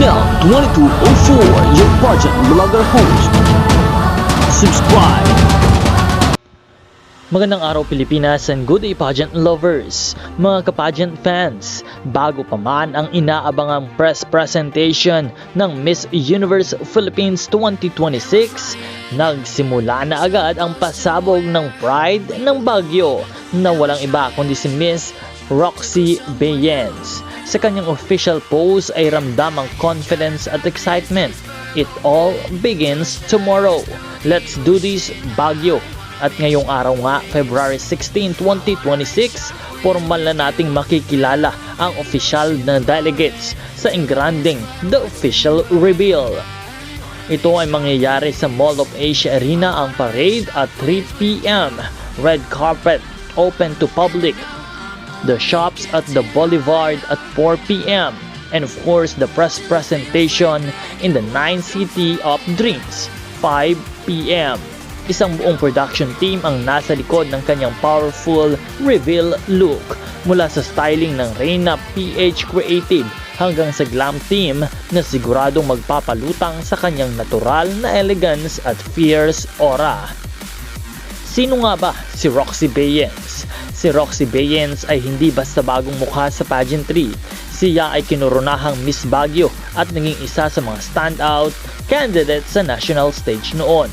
SNL2204, your pageant vlogger host. Subscribe! Magandang araw Pilipinas and good day pageant lovers, mga ka-pageant fans. Bago pa man ang inaabangang press presentation ng Miss Universe Philippines 2026, nagsimula na agad ang pasabog ng Pride ng Baguio na walang iba kundi si Miss Roxy Bayens. Sa kanyang official post ay ramdam ang confidence at excitement. It all begins tomorrow. Let's do this, Baguio! At ngayong araw nga, February 16, 2026, formal na nating makikilala ang official na delegates sa Engranding The Official Reveal. Ito ay mangyayari sa Mall of Asia Arena ang parade at 3 p.m. Red carpet open to public. The shops at the Boulevard at 4 p.m. And of course, the press presentation in the 9 City of Dreams, 5 p.m. Isang buong production team ang nasa likod ng kanyang powerful reveal look, mula sa styling ng Reyna PH Creative hanggang sa glam team na siguradong magpapalutang sa kanyang natural na elegance at fierce aura. Sino nga ba si Roxy Bayens? Si Roxy Bayens ay hindi basta bagong mukha sa pageantry. Siya ay kinurunahang Miss Baguio at naging isa sa mga standout candidates sa national stage noon.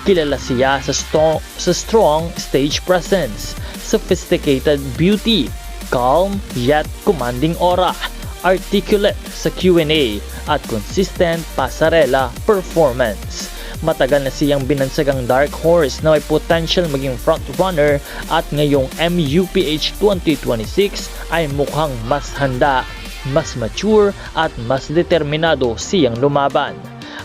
Kilala siya sa strong stage presence, sophisticated beauty, calm yet commanding aura, articulate sa Q&A at consistent pasarela performance. Matagal na siyang binansagang dark horse na may potential maging frontrunner at ngayong MUPH 2026 ay mukhang mas handa, mas mature at mas determinado siyang lumaban.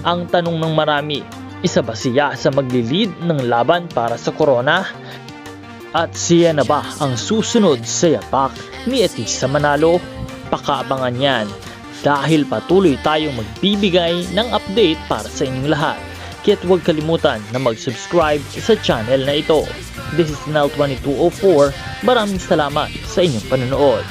Ang tanong ng marami, isa ba siya sa maglilid ng laban para sa corona? At siya na ba ang susunod sa yapak ni Atisa Manalo? Pakaabangan yan dahil patuloy tayong magbibigay ng update para sa inyong lahat. Kaya't huwag kalimutan na mag-subscribe sa channel na ito. This is SNL2204. Maraming salamat sa inyong panonood.